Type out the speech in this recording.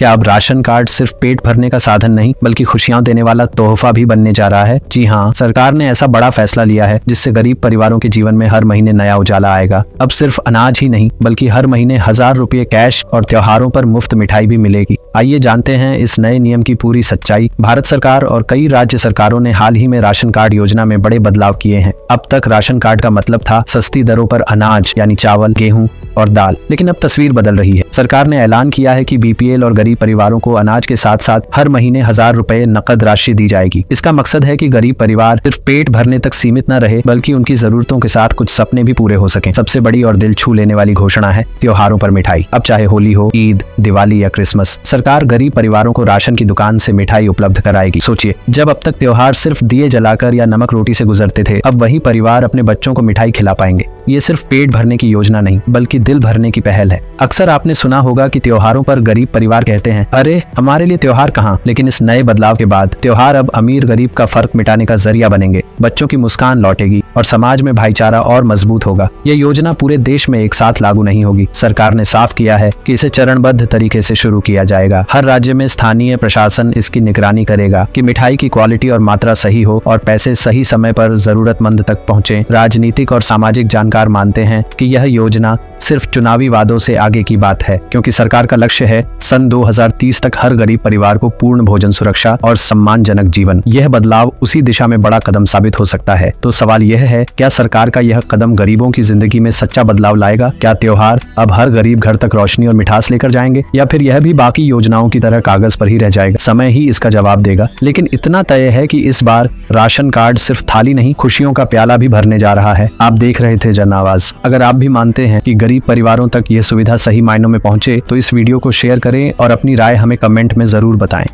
क्या अब ration card सिर्फ पेट भरने का साधन नहीं बल्कि खुशियां देने वाला तोहफा भी बनने जा रहा है? जी हाँ, सरकार ने ऐसा बड़ा फैसला लिया है जिससे गरीब परिवारों के जीवन में हर महीने नया उजाला आएगा। अब सिर्फ अनाज ही नहीं बल्कि हर महीने 1000 रुपये कैश और त्योहारों पर मुफ्त मिठाई भी मिलेगी। आइए जानते हैं इस नए नियम की पूरी सच्चाई। भारत सरकार और कई राज्य सरकारों ने हाल ही में राशन कार्ड योजना में बड़े बदलाव किए हैं। अब तक राशन कार्ड का मतलब था सस्ती दरों पर अनाज यानी चावल, गेहूं और दाल, लेकिन अब तस्वीर बदल रही है। सरकार ने ऐलान किया है कि बीपीएल और गरीब परिवारों को अनाज के साथ साथ हर महीने 1000 रुपए नकद राशि दी जाएगी। इसका मकसद है कि गरीब परिवार सिर्फ पेट भरने तक सीमित न रहे बल्कि उनकी जरूरतों के साथ कुछ सपने भी पूरे हो सकें। सबसे बड़ी और दिल छू लेने वाली घोषणा है त्योहारों पर मिठाई। अब चाहे होली हो, ईद, दिवाली या क्रिसमस, सरकार गरीब परिवारों को राशन की दुकान से मिठाई उपलब्ध कराएगी। सोचिए, जब अब तक त्योहार सिर्फ दिए जलाकर या नमक रोटी से गुजरते थे, अब वही परिवार अपने बच्चों को मिठाई खिला पाएंगे। ये सिर्फ पेट भरने की योजना नहीं बल्कि दिल भरने की पहल है। अक्सर आपने सुना होगा कि त्योहारों पर गरीब परिवार कहते हैं, अरे हमारे लिए त्योहार कहाँ। लेकिन इस नए बदलाव के बाद त्योहार अब अमीर गरीब का फर्क मिटाने का जरिया बनेंगे। बच्चों की मुस्कान लौटेगी और समाज में भाईचारा और मजबूत होगा। यह योजना पूरे देश में एक साथ लागू नहीं होगी। सरकार ने साफ किया है कि इसे चरणबद्ध तरीके से शुरू किया जाएगा। हर राज्य में स्थानीय प्रशासन इसकी निगरानी करेगा कि मिठाई की क्वालिटी और मात्रा सही हो और पैसे सही समय पर जरूरतमंद तक पहुंचे। राजनीतिक और सामाजिक जानकार मानते हैं कि यह योजना सिर्फ चुनावी वादों से आगे की बात है, क्योंकि सरकार का लक्ष्य है सन 2030 तक हर गरीब परिवार को पूर्ण भोजन सुरक्षा और सम्मानजनक जीवन। यह बदलाव उसी दिशा में बड़ा कदम साबित हो सकता है। तो सवाल यह है, क्या सरकार का यह कदम गरीबों की जिंदगी में सच्चा बदलाव लाएगा? क्या त्योहार अब हर गरीब घर तक रोशनी और मिठास लेकर जाएंगे, या फिर यह भी बाकी योजनाओं की तरह कागज पर ही रह जाएगा? समय ही इसका जवाब देगा। लेकिन इतना तय है कि इस बार राशन कार्ड सिर्फ थाली नहीं, खुशियों का प्याला भी भरने जा रहा है। आप देख रहे थे जन आवाज। अगर आप भी मानते हैं कि गरीब परिवारों तक यह सुविधा सही मायनों में पहुंचे तो इस वीडियो को शेयर करें और अपनी राय हमें कमेंट में जरूर बताएं।